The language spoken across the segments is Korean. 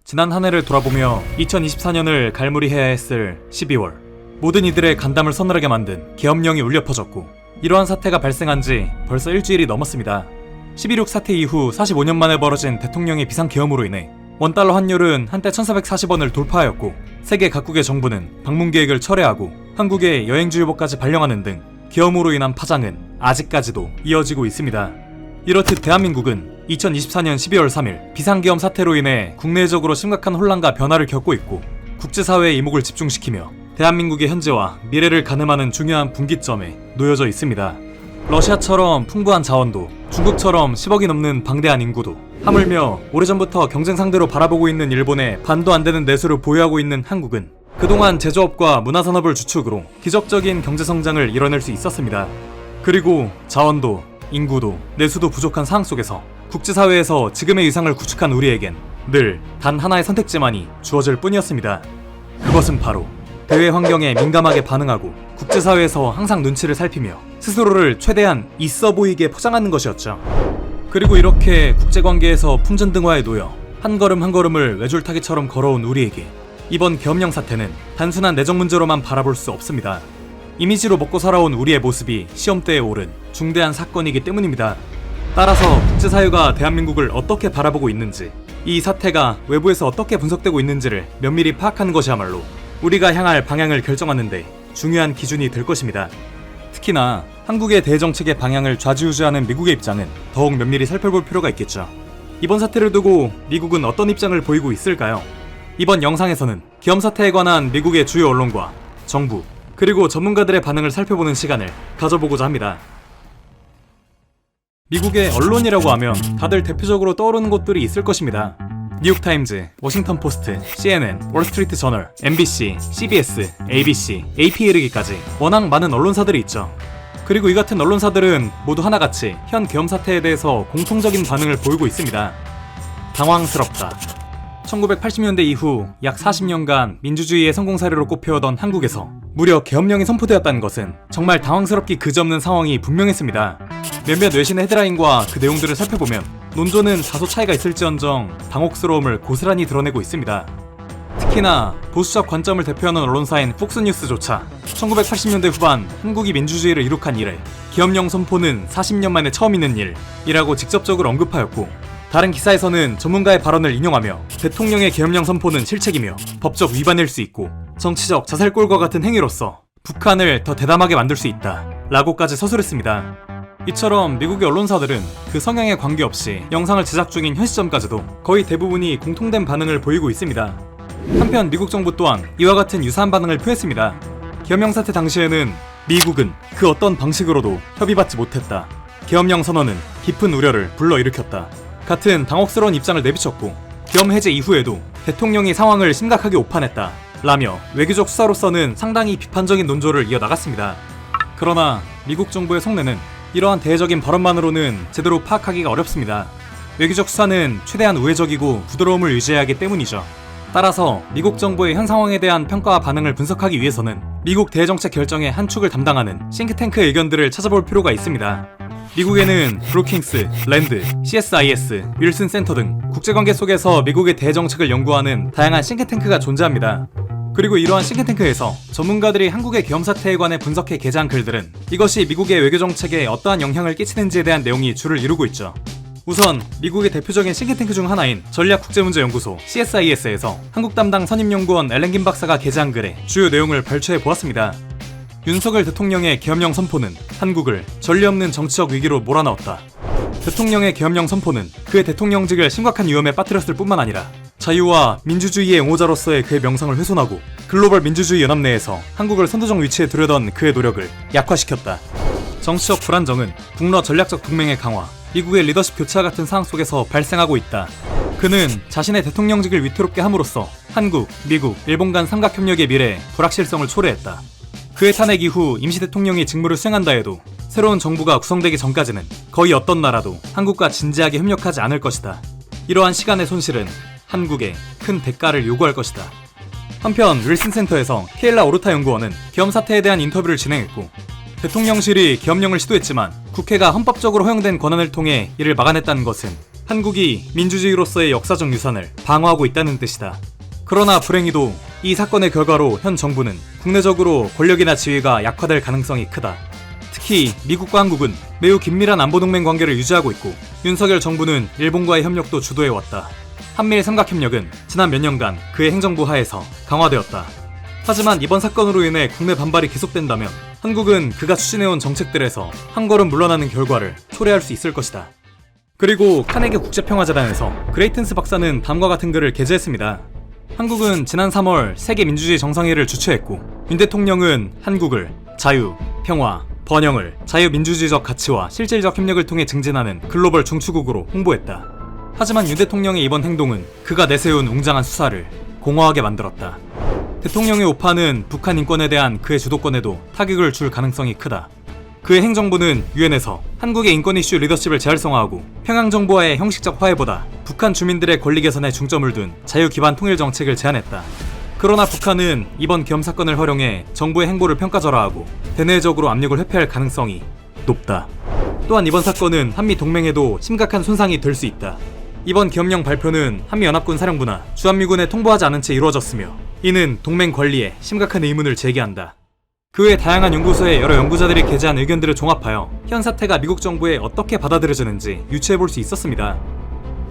지난 한 해를 돌아보며 2024년을 갈무리해야 했을 12월, 모든 이들의 간담을 서늘하게 만든 계엄령이 울려 퍼졌고, 이러한 사태가 발생한 지 벌써 일주일이 넘었습니다. 12.6 사태 이후 45년 만에 벌어진 대통령의 비상계엄으로 인해 원달러 환율은 한때 1440원을 돌파하였고, 세계 각국의 정부는 방문 계획을 철회하고 한국에 여행주의보까지 발령하는 등 계엄으로 인한 파장은 아직까지도 이어지고 있습니다. 이렇듯 대한민국은 2024년 12월 3일 비상계엄 사태로 인해 국내적으로 심각한 혼란과 변화를 겪고 있고, 국제사회의 이목을 집중시키며 대한민국의 현재와 미래를 가늠하는 중요한 분기점에 놓여져 있습니다. 러시아처럼 풍부한 자원도, 중국처럼 10억이 넘는 방대한 인구도, 하물며 오래전부터 경쟁 상대로 바라보고 있는 일본의 반도 안 되는 내수를 보유하고 있는 한국은 그동안 제조업과 문화산업을 주축으로 기적적인 경제성장을 이뤄낼 수 있었습니다. 그리고 자원도, 인구도, 내수도 부족한 상황 속에서 국제사회에서 지금의 위상을 구축한 우리에겐 늘 단 하나의 선택지만이 주어질 뿐이었습니다. 그것은 바로 대외 환경에 민감하게 반응하고 국제사회에서 항상 눈치를 살피며 스스로를 최대한 있어 보이게 포장하는 것이었죠. 그리고 이렇게 국제관계에서 풍전등화에 놓여 한 걸음 한 걸음을 외줄타기처럼 걸어온 우리에게 이번 계엄령 사태는 단순한 내정 문제로만 바라볼 수 없습니다. 이미지로 먹고 살아온 우리의 모습이 시험대에 오른 중대한 사건이기 때문입니다. 따라서 국제사회가 대한민국을 어떻게 바라보고 있는지, 이 사태가 외부에서 어떻게 분석되고 있는지를 면밀히 파악하는 것이야말로 우리가 향할 방향을 결정하는데 중요한 기준이 될 것입니다. 특히나 한국의 대정책의 방향을 좌지우지하는 미국의 입장은 더욱 면밀히 살펴볼 필요가 있겠죠. 이번 사태를 두고 미국은 어떤 입장을 보이고 있을까요? 이번 영상에서는 계엄 사태에 관한 미국의 주요 언론과 정부, 그리고 전문가들의 반응을 살펴보는 시간을 가져보고자 합니다. 미국의 언론이라고 하면 다들 대표적으로 떠오르는 곳들이 있을 것입니다. 뉴욕타임즈, 워싱턴 포스트, CNN, 월스트리트 저널, MBC, CBS, ABC, AP에 이르기까지 워낙 많은 언론사들이 있죠. 그리고 이 같은 언론사들은 모두 하나같이 현 계엄 사태에 대해서 공통적인 반응을 보이고 있습니다. 당황스럽다. 1980년대 이후 약 40년간 민주주의의 성공 사례로 꼽혀오던 한국에서 무려 계엄령이 선포되었다는 것은 정말 당황스럽기 그지없는 상황이 분명했습니다. 몇몇 외신의 헤드라인과 그 내용들을 살펴보면 논조는 다소 차이가 있을지언정 당혹스러움을 고스란히 드러내고 있습니다. 특히나 보수적 관점을 대표하는 언론사인 폭스뉴스조차 1980년대 후반 한국이 민주주의를 이룩한 이래 계엄령 선포는 40년 만에 처음 있는 일이라고 직접적으로 언급하였고, 다른 기사에서는 전문가의 발언을 인용하며 대통령의 계엄령 선포는 실책이며 법적 위반일 수 있고 정치적 자살골과 같은 행위로서 북한을 더 대담하게 만들 수 있다 라고까지 서술했습니다. 이처럼 미국의 언론사들은 그 성향에 관계없이 영상을 제작 중인 현 시점까지도 거의 대부분이 공통된 반응을 보이고 있습니다. 한편 미국 정부 또한 이와 같은 유사한 반응을 표했습니다. 계엄령 사태 당시에는 미국은 그 어떤 방식으로도 협의받지 못했다. 계엄령 선언은 깊은 우려를 불러일으켰다. 같은 당혹스러운 입장을 내비쳤고, 계엄 해제 이후에도 대통령이 상황을 심각하게 오판했다 라며 외교적 수사로서는 상당히 비판적인 논조를 이어나갔습니다. 그러나 미국 정부의 속내는 이러한 대외적인 발언만으로는 제대로 파악하기가 어렵습니다. 외교적 수사는 최대한 우회적이고 부드러움을 유지해야 하기 때문이죠. 따라서 미국 정부의 현 상황에 대한 평가와 반응을 분석하기 위해서는 미국 대정책 결정의 한 축을 담당하는 싱크탱크의 의견들을 찾아볼 필요가 있습니다. 미국에는 브루킹스, 랜드, CSIS, 윌슨 센터 등 국제관계 속에서 미국의 대정책을 연구하는 다양한 싱크탱크가 존재합니다. 그리고 이러한 싱크탱크에서 전문가들이 한국의 계엄 사태에 관해 분석해 게재한 글들은 이것이 미국의 외교정책에 어떠한 영향을 끼치는지에 대한 내용이 주를 이루고 있죠. 우선 미국의 대표적인 싱크탱크 중 하나인 전략국제문제연구소 CSIS에서 한국 담당 선임연구원 엘렌 김 박사가 게재한 글의 주요 내용을 발췌해 보았습니다. 윤석열 대통령의 계엄령 선포는 한국을 전례 없는 정치적 위기로 몰아넣었다. 대통령의 계엄령 선포는 그의 대통령직을 심각한 위험에 빠뜨렸을 뿐만 아니라 자유와 민주주의의 옹호자로서의 그의 명성을 훼손하고 글로벌 민주주의 연합 내에서 한국을 선두적 위치에 두려던 그의 노력을 약화시켰다. 정치적 불안정은 북러 전략적 동맹의 강화, 미국의 리더십 교체와 같은 상황 속에서 발생하고 있다. 그는 자신의 대통령직을 위태롭게 함으로써 한국, 미국, 일본 간 삼각협력의 미래에 불확실성을 초래했다. 그의 탄핵 이후 임시 대통령이 직무를 수행한다 해도 새로운 정부가 구성되기 전까지는 거의 어떤 나라도 한국과 진지하게 협력하지 않을 것이다. 이러한 시간의 손실은 한국에 큰 대가를 요구할 것이다. 한편 윌슨 센터에서 케일라 오르타 연구원은 계엄 사태에 대한 인터뷰를 진행했고, 대통령실이 계엄령을 시도했지만 국회가 헌법적으로 허용된 권한을 통해 이를 막아냈다는 것은 한국이 민주주의로서의 역사적 유산을 방어하고 있다는 뜻이다. 그러나 불행히도 이 사건의 결과로 현 정부는 국내적으로 권력이나 지위가 약화될 가능성이 크다. 특히 미국과 한국은 매우 긴밀한 안보동맹 관계를 유지하고 있고 윤석열 정부는 일본과의 협력도 주도해왔다. 한미일 삼각협력은 지난 몇 년간 그의 행정부 하에서 강화되었다. 하지만 이번 사건으로 인해 국내 반발이 계속된다면 한국은 그가 추진해온 정책들에서 한 걸음 물러나는 결과를 초래할 수 있을 것이다. 그리고 카네기 국제평화재단에서 그레이튼스 박사는 다음과 같은 글을 게재했습니다. 한국은 지난 3월 세계 민주주의 정상회의를 주최했고 윤 대통령은 한국을 자유, 평화, 번영을 자유민주주의적 가치와 실질적 협력을 통해 증진하는 글로벌 중추국으로 홍보했다. 하지만 윤 대통령의 이번 행동은 그가 내세운 웅장한 수사를 공허하게 만들었다. 대통령의 오판은 북한 인권에 대한 그의 주도권에도 타격을 줄 가능성이 크다. 그의 행정부는 유엔에서 한국의 인권 이슈 리더십을 재활성화하고 평양정부와의 형식적 화해보다 북한 주민들의 권리 개선에 중점을 둔 자유 기반 통일 정책을 제안했다. 그러나 북한은 이번 계엄 사건을 활용해 정부의 행보를 평가절하하고 대내적으로 압력을 회피할 가능성이 높다. 또한 이번 사건은 한미 동맹에도 심각한 손상이 될 수 있다. 이번 계엄령 발표는 한미연합군 사령부나 주한미군에 통보하지 않은 채 이루어졌으며 이는 동맹 관리에 심각한 의문을 제기한다. 그 외 다양한 연구소의 여러 연구자들이 게재한 의견들을 종합하여 현 사태가 미국 정부에 어떻게 받아들여지는지 유추해볼 수 있었습니다.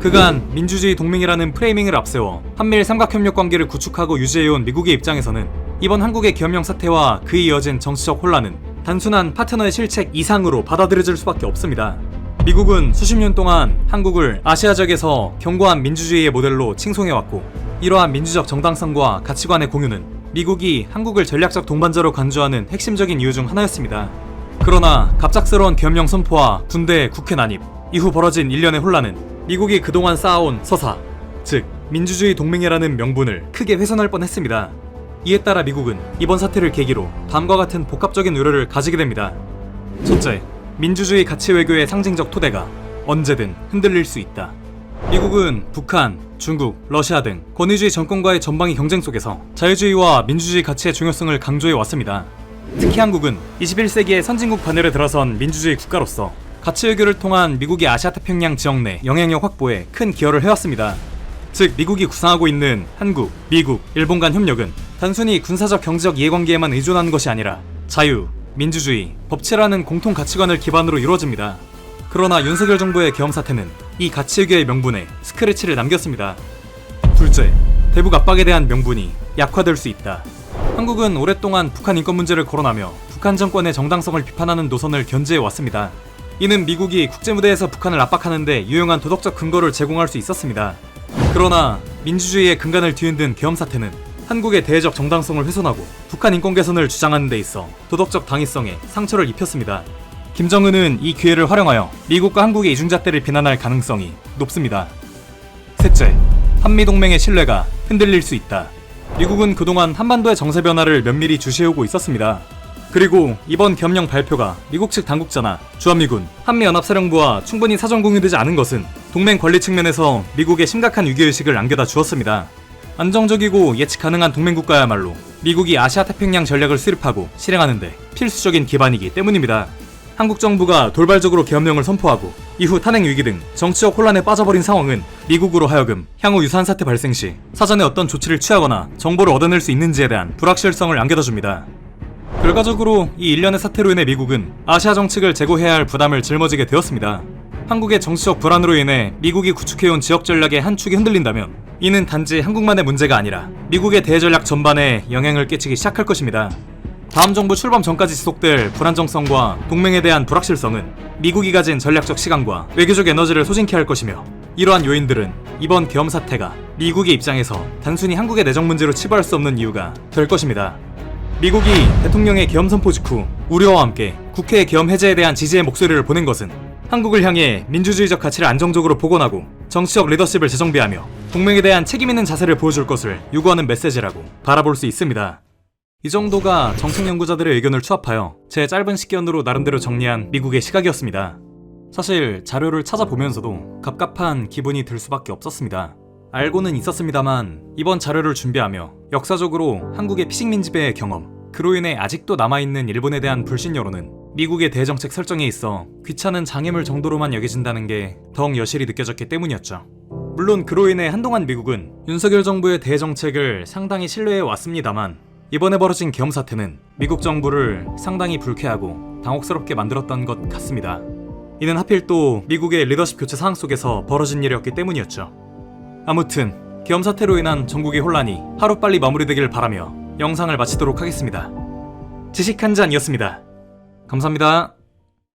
그간 민주주의 동맹이라는 프레이밍을 앞세워 한미일 삼각협력 관계를 구축하고 유지해온 미국의 입장에서는 이번 한국의 계엄령 사태와 그에 이어진 정치적 혼란은 단순한 파트너의 실책 이상으로 받아들여질 수밖에 없습니다. 미국은 수십 년 동안 한국을 아시아적에서 견고한 민주주의의 모델로 칭송해왔고 이러한 민주적 정당성과 가치관의 공유는 미국이 한국을 전략적 동반자로 간주하는 핵심적인 이유 중 하나였습니다. 그러나 갑작스러운 계엄령 선포와 군대 국회 난입 이후 벌어진 일련의 혼란은 미국이 그동안 쌓아온 서사, 즉 민주주의 동맹이라는 명분을 크게 훼손할 뻔했습니다. 이에 따라 미국은 이번 사태를 계기로 다음과 같은 복합적인 우려를 가지게 됩니다. 첫째, 민주주의 가치 외교의 상징적 토대가 언제든 흔들릴 수 있다. 미국은 북한, 중국, 러시아 등 권위주의 정권과의 전방위 경쟁 속에서 자유주의와 민주주의 가치의 중요성을 강조해 왔습니다. 특히 한국은 21세기의 선진국 반열에 들어선 민주주의 국가로서 가치 외교를 통한 미국의 아시아태평양 지역 내 영향력 확보에 큰 기여를 해왔습니다. 즉 미국이 구상하고 있는 한국, 미국, 일본 간 협력은 단순히 군사적 경제적 이해관계에만 의존하는 것이 아니라 자유, 민주주의, 법치라는 공통 가치관을 기반으로 이루어집니다. 그러나 윤석열 정부의 계엄 사태는 이 가치 외교의 명분에 스크래치를 남겼습니다. 둘째, 대북 압박에 대한 명분이 약화될 수 있다. 한국은 오랫동안 북한 인권 문제를 거론하며 북한 정권의 정당성을 비판하는 노선을 견지해 왔습니다. 이는 미국이 국제무대에서 북한을 압박하는 데 유용한 도덕적 근거를 제공할 수 있었습니다. 그러나 민주주의의 근간을 뒤흔든 계엄 사태는 한국의 대외적 정당성을 훼손하고 북한 인권 개선을 주장하는 데 있어 도덕적 당위성에 상처를 입혔습니다. 김정은은 이 기회를 활용하여 미국과 한국의 이중잣대를 비난할 가능성이 높습니다. 셋째, 한미동맹의 신뢰가 흔들릴 수 있다. 미국은 그동안 한반도의 정세 변화를 면밀히 주시해오고 있었습니다. 그리고 이번 계엄령 발표가 미국 측 당국자나 주한미군, 한미연합사령부와 충분히 사전 공유되지 않은 것은 동맹 관리 측면에서 미국의 심각한 위기의식을 안겨다 주었습니다. 안정적이고 예측 가능한 동맹국가야말로 미국이 아시아태평양 전략을 수립하고 실행하는데 필수적인 기반이기 때문입니다. 한국 정부가 돌발적으로 계엄령을 선포하고 이후 탄핵 위기 등 정치적 혼란에 빠져버린 상황은 미국으로 하여금 향후 유사한 사태 발생 시 사전에 어떤 조치를 취하거나 정보를 얻어낼 수 있는지에 대한 불확실성을 안겨다 줍니다. 결과적으로 이 일련의 사태로 인해 미국은 아시아 정책을 재고해야 할 부담을 짊어지게 되었습니다. 한국의 정치적 불안으로 인해 미국이 구축해온 지역 전략의 한 축이 흔들린다면 이는 단지 한국만의 문제가 아니라 미국의 대전략 전반에 영향을 끼치기 시작할 것입니다. 다음 정부 출범 전까지 지속될 불안정성과 동맹에 대한 불확실성은 미국이 가진 전략적 시간과 외교적 에너지를 소진케 할 것이며 이러한 요인들은 이번 계엄 사태가 미국의 입장에서 단순히 한국의 내정 문제로 치부할 수 없는 이유가 될 것입니다. 미국이 대통령의 계엄 선포 직후 우려와 함께 국회의 계엄 해제에 대한 지지의 목소리를 보낸 것은 한국을 향해 민주주의적 가치를 안정적으로 복원하고 정치적 리더십을 재정비하며 동맹에 대한 책임있는 자세를 보여줄 것을 요구하는 메시지라고 바라볼 수 있습니다. 이 정도가 정책 연구자들의 의견을 추합하여 제 짧은 식견으로 나름대로 정리한 미국의 시각이었습니다. 사실 자료를 찾아보면서도 갑갑한 기분이 들 수밖에 없었습니다. 알고는 있었습니다만 이번 자료를 준비하며 역사적으로 한국의 피식민지배의 경험, 그로 인해 아직도 남아있는 일본에 대한 불신 여론은 미국의 대정책 설정에 있어 귀찮은 장애물 정도로만 여겨진다는 게 더욱 여실히 느껴졌기 때문이었죠. 물론 그로 인해 한동안 미국은 윤석열 정부의 대정책을 상당히 신뢰해 왔습니다만 이번에 벌어진 계엄 사태는 미국 정부를 상당히 불쾌하고 당혹스럽게 만들었던 것 같습니다. 이는 하필 또 미국의 리더십 교체 상황 속에서 벌어진 일이었기 때문이었죠. 아무튼 계엄 사태로 인한 전국의 혼란이 하루빨리 마무리되길 바라며 영상을 마치도록 하겠습니다. 지식한잔이었습니다. 감사합니다.